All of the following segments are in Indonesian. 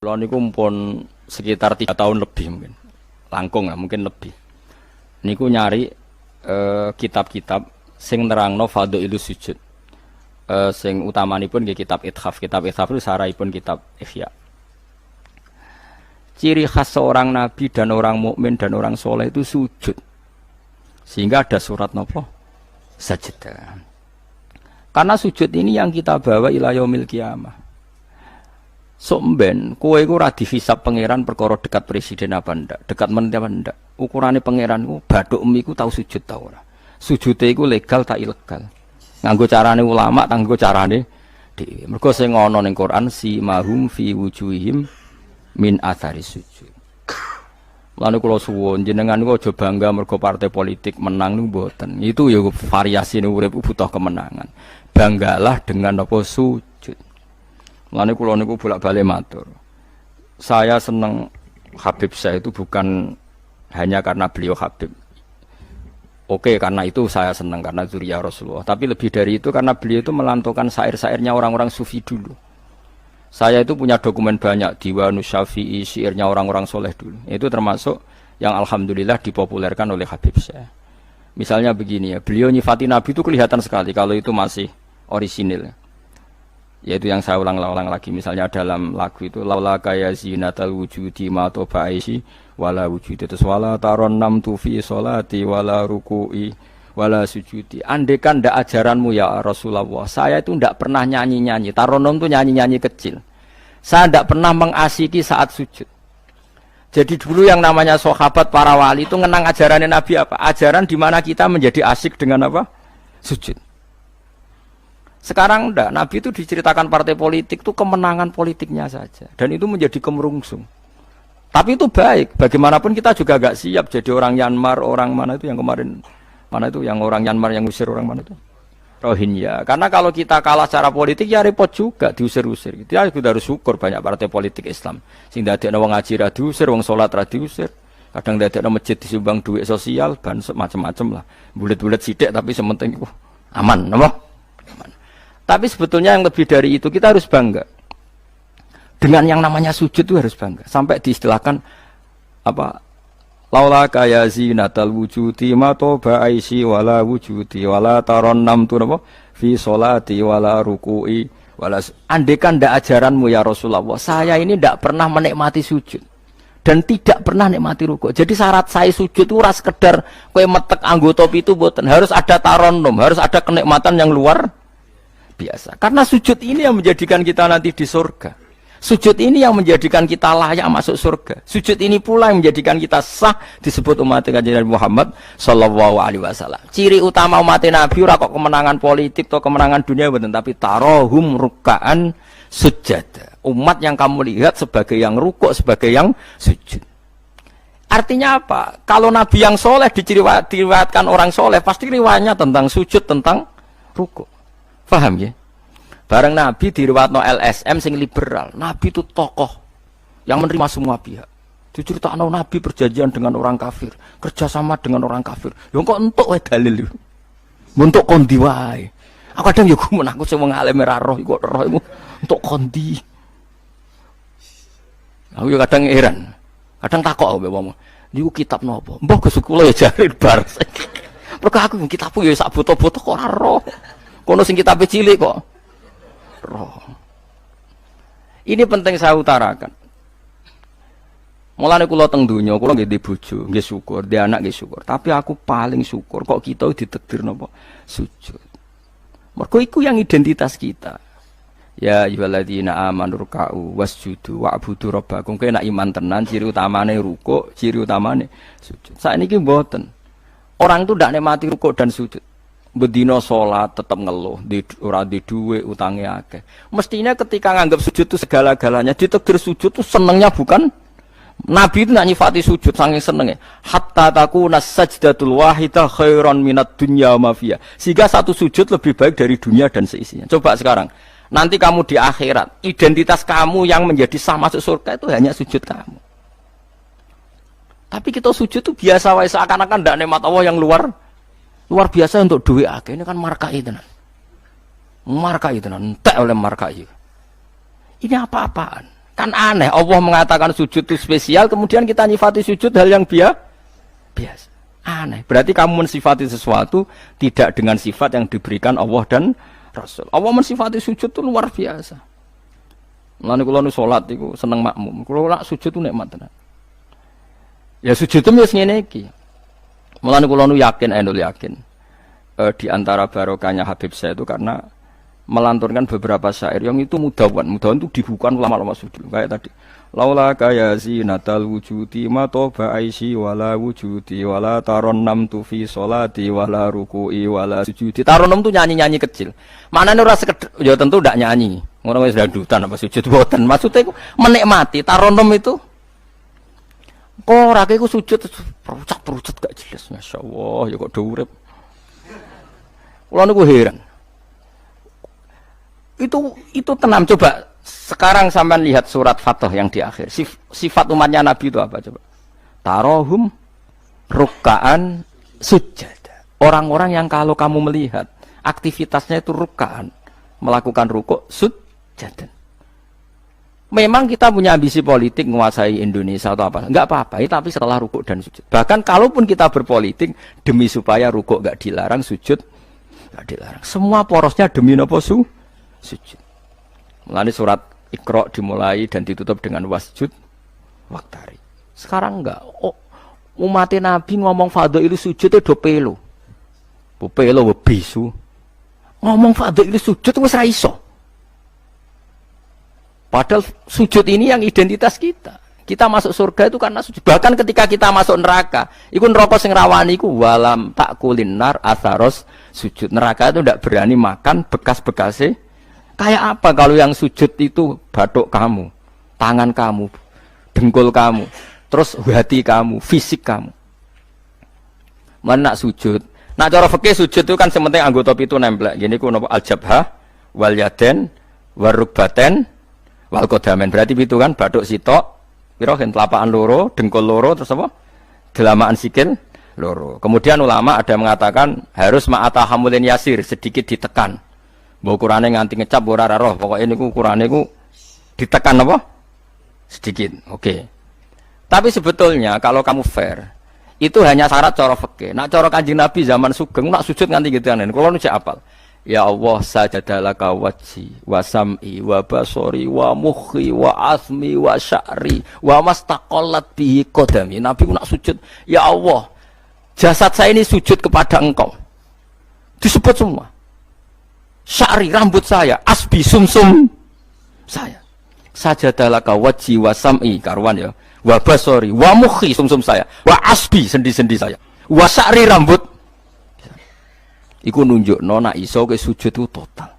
Kula niku pun sekitar 3 tahun lebih mungkin. Langkung lah mungkin lebih. Niku nyari kitab-kitab sing nerangno fadhailus sujud. Sing utamanipun nggih kitab Ithaf. Kitab Ithaf itu sarahipun kitab Ihya. Ciri khas seorang nabi dan orang mukmin dan orang soleh itu sujud. Sehingga ada surat nopo? Sajdah. Karena sujud ini yang kita bawa ila yaumil qiyamah. Somben, kowe iku ora dihisab pangeran perkara dekat presiden apa ndak, dekat menteri apa ndak. Ukurane pangeran ku bathuk miku tau sujud ta ora. Sujude iku legal ta ilegal. Nganggo carane ulama, nganggo carane dhewe. Mergo sing ana ning Quran si mahum fi wujuhihim min athari sujud. Mulane kula suwun jenengan niku aja bangga mergo partai politik menang niku mboten. Itu ya variasi urip butuh kemenangan. Banggalah dengan apa sujud. Mulane kula niku bolak-balik matur. Saya seneng Habib saya itu bukan hanya karena beliau Habib. Oke, karena itu saya senang karena zuriyah Rasulullah. Tapi lebih dari itu karena beliau itu melantungkan syair-syairnya orang-orang sufi dulu. Saya itu punya dokumen banyak Diwanus Syafi'i, syairnya orang-orang soleh dulu. Itu termasuk yang alhamdulillah dipopulerkan oleh Habib saya. Misalnya begini ya, beliau nyifati Nabi itu kelihatan sekali kalau itu masih orisinil. Yaitu yang saya ulang-ulang lagi, misalnya dalam lagu itu laula kaya zinatal wujudi ma toba aisi wala wujudi terus wala taron nam tufi sholati wala ruku'i wala sujudi. Andekan ndak ajaranmu ya Rasulullah, saya itu ndak pernah nyanyi-nyanyi. Taronom itu nyanyi-nyanyi kecil. Saya ndak pernah mengasiki saat sujud. Jadi dulu yang namanya sahabat para wali itu ngenang ajarannya Nabi apa? Ajaran di mana kita menjadi asik dengan apa? Sujud. Sekarang enggak, Nabi itu diceritakan partai politik itu kemenangan politiknya saja. Dan itu menjadi kemerungsung. Tapi itu baik, bagaimanapun kita juga agak siap jadi orang Myanmar, orang mana itu yang kemarin, mana itu yang orang Myanmar yang usir orang mana itu? Rohingya. Karena kalau kita kalah secara politik ya repot juga, diusir-usir. Kita harus syukur banyak partai politik Islam. Sing dadekno wong ngaji ra diusir, wong salat ra diusir. Kadang dadekno masjid disumbang duit sosial, ban macam-macam lah. Bulet-bulet sithik tapi sementing itu aman, napa? Aman. Tapi sebetulnya yang lebih dari itu kita harus bangga dengan yang namanya sujud itu harus bangga sampai diistilahkan apa laula kaya zinatal wujudi ma toba aisi wala wujudi wala taron nam tu napa fi sholati wala ruku'i wala andekan ndak ajaranmu ya Rasulullah saya ini ndak pernah menikmati sujud dan tidak pernah nikmati ruku. Jadi syarat saya sujud itu ora sekedar kowe metek anggota itu mboten, harus ada taronum, harus ada kenikmatan yang luar biasa. Karena sujud ini yang menjadikan kita nanti di surga. Sujud ini yang menjadikan kita layak masuk surga. Sujud ini pula yang menjadikan kita sah disebut umat Nabi Muhammad sallallahu alaihi wasallam. Ciri utama umat Nabi ora kok kemenangan politik atau kemenangan dunia betul, tapi tarohum ruk'an sujud. Umat yang kamu lihat sebagai yang rukuk, sebagai yang sujud. Artinya apa? Kalau Nabi yang soleh diriwayatkan orang soleh, pasti riwayatnya tentang sujud, tentang rukuk. Paham ya? Bareng Nabi diriwayatno LSM sing liberal. Nabi itu tokoh yang menerima semua pihak. Diceritakan Nabi perjanjian dengan orang kafir, kerjasama dengan orang kafir. Ya kok entuk wae dalil. Untuk kondi wae. Aku kadang ya gumun aku sing wong alim ora roh iku roh iku untuk kondi. Aku ya kadang heran. Kadang takok mbek wong. Niku kitab napa? Mbah Gus kula ya jare bar. Mergo aku kitabku ya sak foto-foto kok ora roh. Kono sing kitabe cilik kok. Roh. Ini penting saya utarakan. Mulane kula teng donya, kula nggih di bojo, nggih syukur, di anak nggih syukur. Tapi aku paling syukur kok kita ditakdir napa sujud. Mergo iku yang identitas kita. Ya ayyuhalladzina amanu ruk'u wasjudu wa'budu rabbakum. Kowe nek iman tenan ciri utamane rukuk, ciri utamane sujud. Saiki mboten. Orang itu ndak nikmati rukuk dan sujud. Bedino sholat tetap ngeluh, ora di duwe utangnya akeh. Mestinya ketika nganggap sujud itu segala-galanya, ditakdir sujud itu senengnya bukan Nabi itu nak nyifati sujud saking senengnya. Hatta takuna sajdatul wahidah khairan minad dunya wa ma fiha. Sehingga satu sujud lebih baik dari dunia dan seisinya. Coba sekarang, nanti kamu di akhirat, identitas kamu yang menjadi sah masuk surga itu hanya sujud kamu. Tapi kita sujud itu biasa wae seakan-akan ndak nikmat Allah yang luar biasa untuk duit akeh. Ini kan markai tenan. Markai tenan, entek oleh markai. Ini apa-apaan. Kan aneh, Allah mengatakan sujud itu spesial, kemudian kita nyifati sujud hal yang biasa. Aneh. Berarti kamu mensifati sesuatu tidak dengan sifat yang diberikan Allah dan Rasul. Allah mensifati sujud itu luar biasa. Mulane kula nu salat iku seneng makmum. Kula nak sujud itu nikmat tenan. Ya sujud itu wis ngene iki. Mulane kula nu yakin, di antara barokahnya Habib saya itu karena melanturkan beberapa syair yang itu mudawan itu dibukukan ulama-ulama sufi kayak tadi. Laula kaya zinatal wujudi ma toba aisi wala wujudi wala taronnam tu fi sholati wala ruku'i wala sujudi. Taronnam tu nyanyi-nyanyi kecil. Maknane ora sekedar ya tentu ndak nyanyi. Ngono wis dangdutan apa sujud boten. Maksudnya iku menikmati taronnam itu. Kok ora iku sujud perucat gak jelas. Masyaallah ya kok do urip. Kula niku heran. Itu tenang coba. Sekarang sampean lihat surat Fathah yang di akhir. Sifat umatnya Nabi itu apa coba? Tarohum rukkaan sujud. Orang-orang yang kalau kamu melihat aktivitasnya itu rukkaan, melakukan rukuk sujud. Memang kita punya ambisi politik menguasai Indonesia atau apa? Enggak apa-apa, tapi setelah rukuk dan sujud. Bahkan kalaupun kita berpolitik demi supaya rukuk enggak dilarang, sujud enggak dilarang. Semua porosnya demi napa sujud. Mulane surat Iqra dimulai dan ditutup dengan wasjud waktari. Sekarang enggak. Oh, umat Nabi ngomong fadhil sujud do pelo. Pelo bisu. Ngomong fadhil sujud wis ra iso. Padahal sujud ini yang identitas kita. Kita masuk surga itu karena sujud. Bahkan ketika kita masuk neraka, iku neraka sing rawani iku walam takulin nar atharos sujud. Neraka itu tidak berani makan bekas-bekasnya. Kayak apa kalau yang sujud itu batuk kamu, tangan kamu, dengkul kamu, terus hati kamu, fisik kamu. Mana nak sujud? Nak cara fikih sujud itu kan sementing anggota pitu nempel. Gini ku napa al-jabhah wal yaden warukbaten wal qadamen. Berarti pitu kan batuk sitok, pira hen telapakan loro, dengkul loro, terus apa? Delamaan sikil loro. Kemudian ulama ada yang mengatakan harus ma'ata hamulin yasir, sedikit ditekan. Mbok ukurane nganti ngecap ora roh, pokoke niku ukurane ku ditekan apa? Sedikit. Oke. Tapi sebetulnya kalau kamu fair, itu hanya syarat cara fikih. Nak cara Kanjeng Nabi zaman sugeng nak sujud nganti gituan. Kulo nu cek apal. Ya Allah sajadalaka wajhi wa sam'i wa basori wa mukhi wa asmi wa sya'ri wa mastaqallat bihi qadami. Nabi nak sujud, ya Allah, jasad saya ini sujud kepada Engkau. Disebut semua. Sya'ri rambut saya, asbi sumsum saya. Sajadalaka wajhi wa sam'i karuan ya. Wa basori wa mukhi sumsum saya. Wa asbi sendi-sendi saya. Wa sya'ri rambut. Iku nunjuk nona iso ke sujud itu total.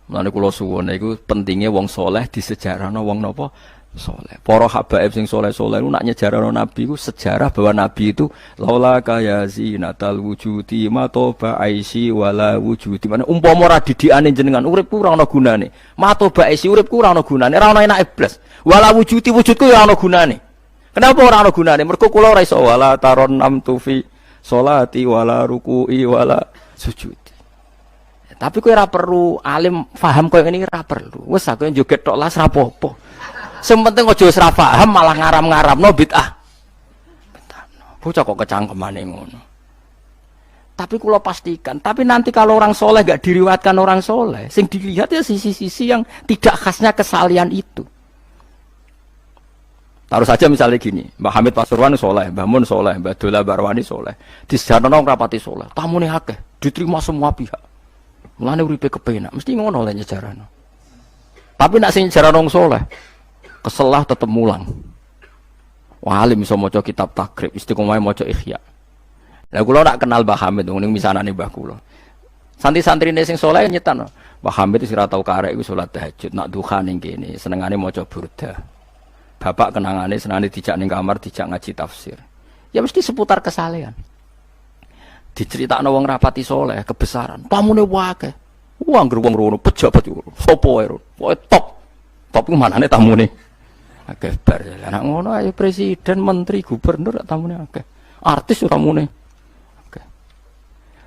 Mulane kula suwun iku pentingnya wong soleh di sejarahno wong napa soleh. Para habaib sing soleh-soleh ku nak nyejarahno Nabi ku sejarah bahwa Nabi itu laula kaya zinatal wujudi ma toba aisi wala wujudi. Mane umpama ora didikane jenengan uripku ora ana gunane. Ma toba aisi uripku ora ana gunane, ora ana enake blas. Wala wujudi wujudku ya ana gunane. Kenapa ora ana gunane? Mergo kula ora iso wala taron nam tufi sholati wala ruku'i wala sujudi. Tapi kowe ora perlu alim paham koyo ngene ora perlu. Wis aku joget tok las ra apa-apa. Sing penting aja wis ra paham malah ngaram-ngaramno bid'ah. Bocah kok kecangkemane ngono. Tapi kula pastikan, tapi nanti kalau orang soleh gak diriwayatkan orang soleh, sing dilihat ya sisi-sisi yang tidak khasnya kesalian itu. Taruh saja misalnya gini, Mbah Hamid Pasuruan soleh, Mbah Mun soleh, Mbah Dola Barwani soleh, di sejarah nong rapati soleh, tamu nih akeh, diterima semua pihak, mulane uripe kepenak, mesti ngono lah sejarah nong. Tapi nak sing sejarah nong soleh, keselah tetep mulang. Walim iso maca kitab takrib, istiqomah maca ikhya. Lah kula nak kenal Mbah Hamid, ning misanane Mbah kula. Santri-santrine sing soleh nyetan, Mbah Hamid wis ora tau karek iku salat tahajud, nak duha ning kene, senengane maca burda. Bapak kenangane senane dijak ning kamar dijak ngaji tafsir. Ya mesti seputar kesalehan. Diceritakno wong rapati soleh kebesaran. Pamune wae. Wong wong rono pejabat yo. Sopo wae. Pokoke top. Top ku manane tamune. Akeh bar. Lah ngono ae presiden, menteri, gubernur tamune akeh. Artis yo tamune. Akeh.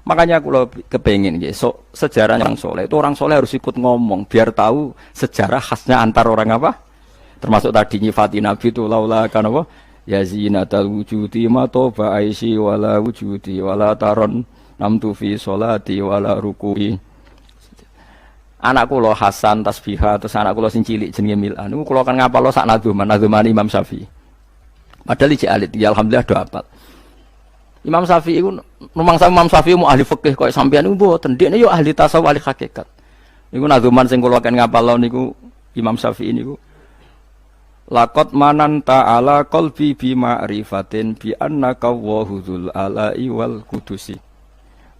Makanya kalau kepengen so, sejarah orang soleh itu orang soleh harus ikut ngomong biar tahu sejarah khasnya antar orang apa. Termasuk tadi nyifati Nabi itu laula kan apa? Ya zinatal wujudi ma toba aisi wala wujudi wala taron namtu fi sholati wala ruku'i. Anak kula Hasan tasbihah terus anak kula sing cilik jenenge Milan niku kula kan ngapal sak nadzuman Imam Syafi'i. Padahal iki alit ya alhamdulillah do hafal. Imam Syafi'i iku rumangsa Imam Syafi'i mu ahli fikih kok sampeyan niku mboten ndekne yo ahli tasawuf ahli hakikat. Niku nadzuman sing kula kan ngapal niku Imam Syafi'i niku laqad mananta ala qalbi bi ma'rifatin bi annaka wahudul ala'i wal qudusi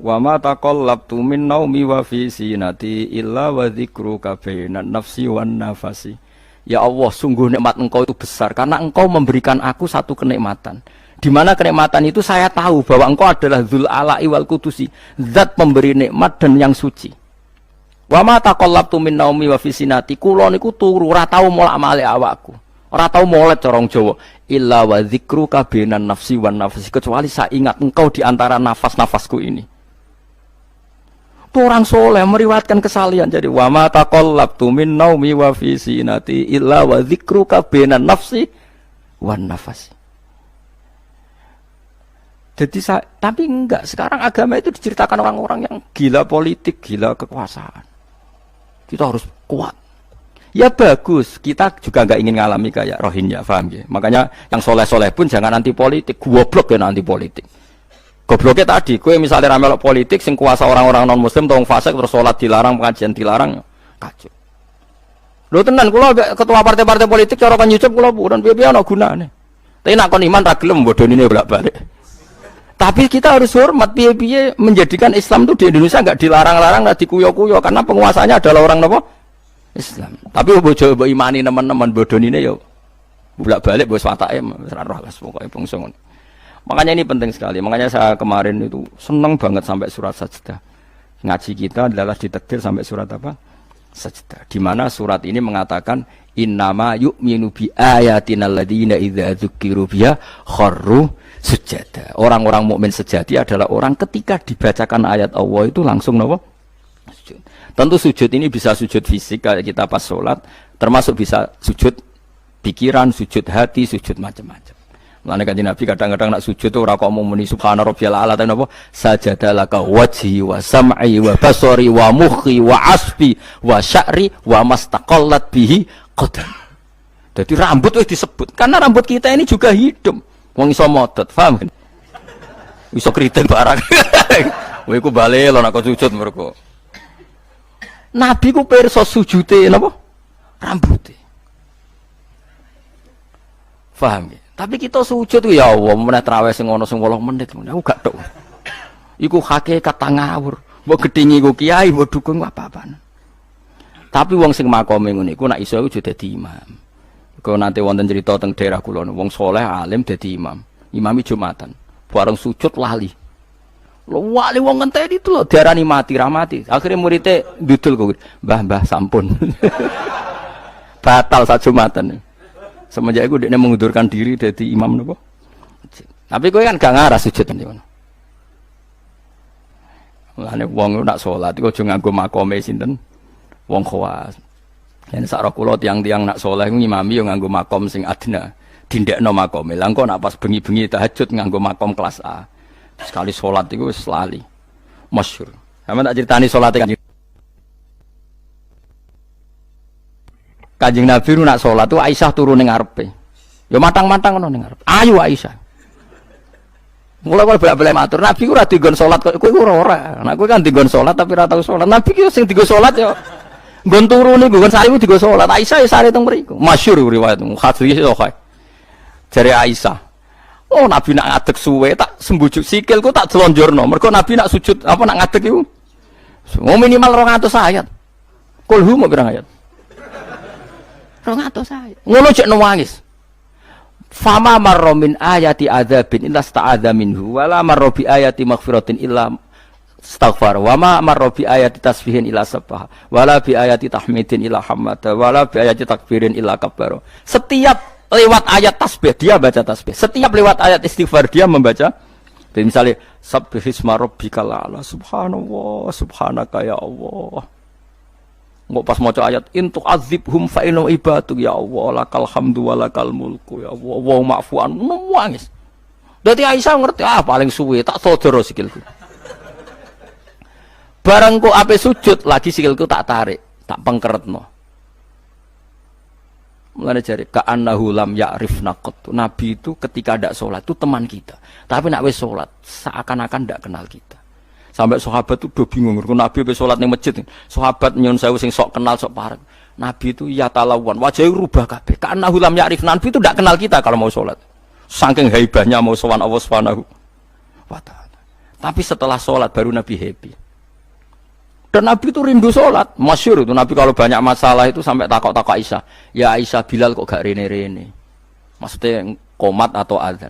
wa ma taqallabtu min naumi wa fi sinati illa wa dzikruka bainan nafsi wan nafasi. Ya Allah, sungguh nikmat Engkau itu besar karena Engkau memberikan aku satu kenikmatan di mana kenikmatan itu saya tahu bahwa Engkau adalah dzul ala'i wal qudusi, zat pemberi nikmat dan yang suci. Wa ma taqallabtu min naumi wa fi sinati, kula niku turu ora tau molak-malik awakku. Ora tau molet corong Jawa illa wa dzikruka bainan nafsi wan nafsi, kecuali saya ingat Engkau di antara nafas-nafasku ini. Itu orang soleh meriwayatkan kesalian. Jadi wa ma taqallabtu min naumi wa fi sinati illa wa dzikruka bainan nafsi wan nafsi. Jadi tapi enggak, sekarang agama itu diceritakan orang-orang yang gila politik, gila kekuasaan. Kita harus kuat. Ya bagus, kita juga nggak ingin ngalami kayak Rohingya, paham ya? Makanya yang soleh-soleh pun jangan anti politik, goblok ya anti politik. Gobloknya tadi, gue misalnya ramelok politik, sing kuasa orang-orang non muslim, tolong fasik terus sholat dilarang, pengajian dilarang, kacau. Lo tenan, kalau ketua partai-partai politik, cara kan nyucup kalau bukan biar no guna nih. Tapi nak kon iman raglem bodoh ini bolak-balik. Tapi kita harus hormat, piye-piye menjadikan Islam itu di Indonesia nggak dilarang-larang, nggak dikuyo-kuyo, karena penguasanya adalah orang nopo Islam. Tapi bojo mbok imani teman-teman bodoh ini yo bolak-balik bos watake ora roh las pokoke bangsa ngono. Makanya ini penting sekali. Makanya saya kemarin itu senang banget sampai surat Sajdah. Ngaji kita adalah ditakdir sampai surat apa? Sajdah. Di mana surat ini mengatakan innama yu'minu bi ayatina alladziina idza dzukiru biha kharru sujada. Orang-orang mukmin sejati adalah orang ketika dibacakan ayat Allah itu langsung napa? Sujud. Tentu sujud ini bisa sujud fisik kayak kita pas sholat, termasuk bisa sujud pikiran, sujud hati, sujud macam-macam. Mulane kanjeng Nabi kadang-kadang nak sujud tuh ora kok muni subhana rabbiyal a'la ta napa? Sajadalaka wajhi wa sam'i wa basari wa mukhi wa asbi wa sya'ri wa mastaqallat bihi qadam. Jadi rambut wis disebut karena rambut kita ini juga hidup. Wong iso modot, paham kan? Iso kriting barang. Kowe iku bali lho nak sujud mergo. Nabi ku pirsa sujute napa? Rambute. Paham ya? Tapi kita sujud ya Allah, meneh traweh sing ana sing 8 menit, aku gak tok. Iku hakikat ngawur. Mbok gedhingi ku kiai, mbok dukung apa-apaan. Tapi wong sing makome ngene iku nek iso iku dadi imam. Kok nanti wonten cerita teng daerah kula wong saleh alim dadi imam. Imami Jumatan. Bareng sujud lali. Wali wong ngenteni itu lho diarani mati ra mati. Akhire muridé ndudul kok. Mbah sampun. Batal sak Jumatan. Semenjak itu dia mengundurkan diri dari imam napa. Tapi kowe kan gak ngarah sujud ngono. Mulane wong nak salat iku aja nganggo makome sinten? Wong khawas. Yen sak kula tiang-tiang nak saleh ngimami yo nganggo makom sing adna. Dindekno makome. Lah engko nak pas bengi-bengi tahajud nganggo makom kelas A. Sekali sholat itu wis lali. Masyhur. Sama tak critani salate Kanjeng Nabi nak sholat tu Aisyah turun ning ngarepe. Ya matang-matang ngono ning ngarepe. Ayo Aisyah. Mulai bolak-balik matur, Nabi ku ora digon salat kok kowe ora. Nek kowe kan digon salat tapi ora tau salat. Nabi ki sing digo salat ya nggon turu niku nggon sarimu digo salat. Aisyah ya sare teng mriku. Masyhur riwayat hadis iso kae. Jare Aisyah. Oh Nabi nak ngadeg suwe tak sembujuk sikilku tak delonjorno. Mergo Nabi nak sujud apa nak ngadeg iku. Minimal 200 ayat. Kulhu mau pirang ayat? 200 ayat. Ngono cek nangis. Fama marra min ayati adzabin illa sta'adza minhu wala marra bi ayati maghfiratin illa istaghfar wa ma marra bi ayati tasbihin illa sabbaha wala bi ayati tahmidin illa hamada wala bi ayati takbirin illa kabbara. Setiap lewat ayat tasbih dia baca tasbih. Setiap lewat ayat istighfar dia membaca Jadi misalnya Subbihisma rabbikal a'la, subhanallah, subhanaka ya Allah. Nggak pas maca ayat intu azibhum fa inna ibaduk ya Allah lakal hamdu wa lakal mulku ya Allah wa ma'fu an nangis. Dadi Aisyah ngerti paling suwe tak sodoro sikilku. Barang kok ape sujud lagi sikilku tak tarik, tak pengkeretno. Mulane jare ka'annahu lam ya'rifna qattu. Nabi itu ketika ndak salat itu teman kita. Tapi nek wis salat seakan-akan ndak kenal kita. Sampai sahabat itu udah bingung ngerti Nabi wis salat ning masjid. Sahabat nyun sewu sing sok kenal sok parek. Nabi itu ya talawan, wajahnya rubah kabeh. Ka'annahu lam ya'rifna. Nabi itu ndak kenal kita kalau mau salat. Saking haibahnya mau sowan Allah Subhanahu wa taala. Tapi setelah salat baru Nabi happy. Dan Nabi itu rindu sholat, masyhur itu Nabi kalau banyak masalah itu sampai takok-takok Aisyah. Ya Aisyah, Bilal kok gak rene-rene? Maksudnya qomat atau adzan.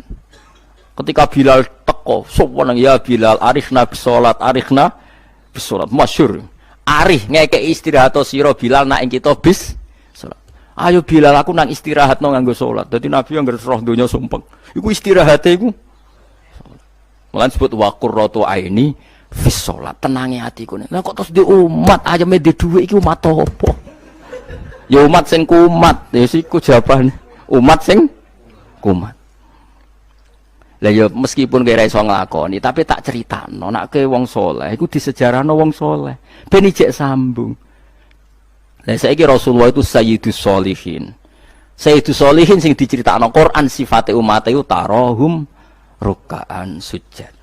Ketika Bilal teko, sopan ya Bilal, arifna bisolat, arifna bisolat, masyhur. Arif ngekei istirahat sira Bilal nak kita bis sholat. Ayo Bilal aku nang istirahat no nganggo sholat. Jadi Nabi yang roh donya sumpek. Iku istirahate iku. Mulane disebut wa qurratu aini fis sholat, tenangi hatiku nih. Nah kok terus di umat aja di duit iki umat apa? Ya umat sing kumat, ya siku jawaban. Umat sing kumat. Lah ya meskipun kira iso nglakoni, tapi tak critakno nek ke wong saleh iku disejarahno wong saleh. Ben ijek sambung. Lah saiki Rasulullah itu sayyidus sholihin. Sayyidus sholihin sing diceritakno Quran sifate umat iku tarahum ruk'an sujud.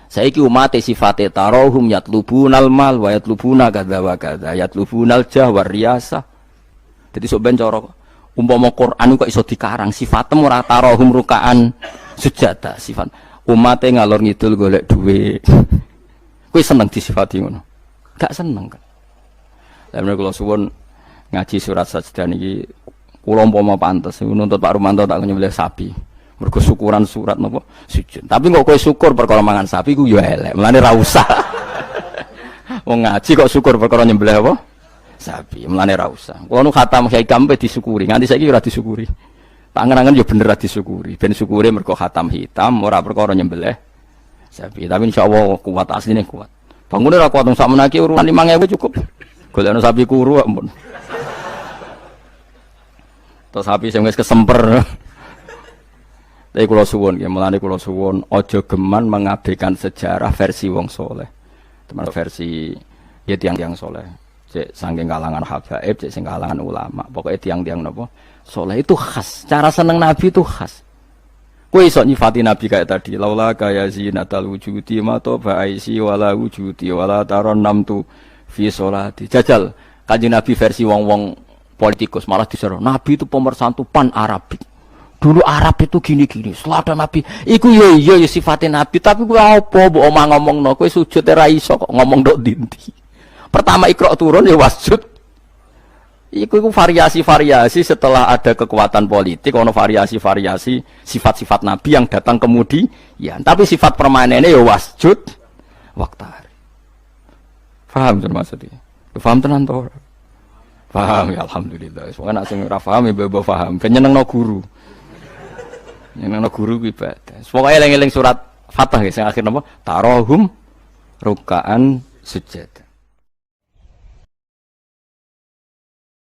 Saiki umat sifate tarahum yatlubunal mal wa yatlubuna kadza wa kadza yatlubunal jah wa riyasa. Dadi sok ben cara umpama Quran kok iso dikarang sifatem ora tarahum rukaan sujada sifat umat ngalor ngidul golek dhuwit. Kuwi seneng disifati ngono. Gak seneng kan. Lah menawa kula suwun ngaji surat sajdah niki kula umpama pantes nuntut Pak Rumanto tak nyembelih sapi. Mergo syukuran surat napa sujud. Tapi kok kowe syukur perkara mangan sapi ku ya elek. Mulane ra usah. Wong ngaji kok syukur perkara nyembelih apa? Sapi. Mulane ra usah. Kulo nu khatam hikam pe disyukuri. Nganti saiki ora disyukuri. Pangeran yo bener ra disyukuri. Ben syukure mergo khatam hitam ora perkara nyembelih sapi. Tapi insyaallah kuat asline kuat. Bangune ra kuat sak menaki urunan 5.000 cukup. Golekno sapi kuru ampun. Terus sapi sing wis kesemper. Tapi kula suwun nggih, mulane kula suwun aja geman mengabaikan sejarah versi wong saleh. Teman versi ya tiang-tiang saleh. Cek saking kalangan habaib, cek sing kalangan ulama. Pokoke tiang-tiang napa? Saleh itu khas. Cara seneng Nabi itu khas. Kowe iso nyifati Nabi kayak tadi, laula kaya zinatal wujudi ma to ba'isi wala wujudi wala tarannamtu fi sholati. Jajal Kanjeng Nabi versi wong-wong politikus malah diseru. Nabi itu pemersatu pan Arabik. Dulu Arab itu gini-gini, selada Nabi. Iku ya sifatnya Nabi, tapi gue apa? Bu omah ngomong no, gue sujud iso kok ngomong dok dinti. Pertama Iqra turun ya wasjud. Iku variasi-variasi setelah ada kekuatan politik, ono variasi-variasi sifat-sifat Nabi yang datang kemudian. Tapi sifat permanennya ya wasjud waktari. Paham tuh maksudnya? Paham tenan toh? Paham ya alhamdulillah. Soalnya nak sing ora paham ya bebo paham. Penyeneng no guru. Yang nana guru ibadah. Pokoknya eling-eling surat Fatah sing akhir napa? Tarahum rukaan sujud.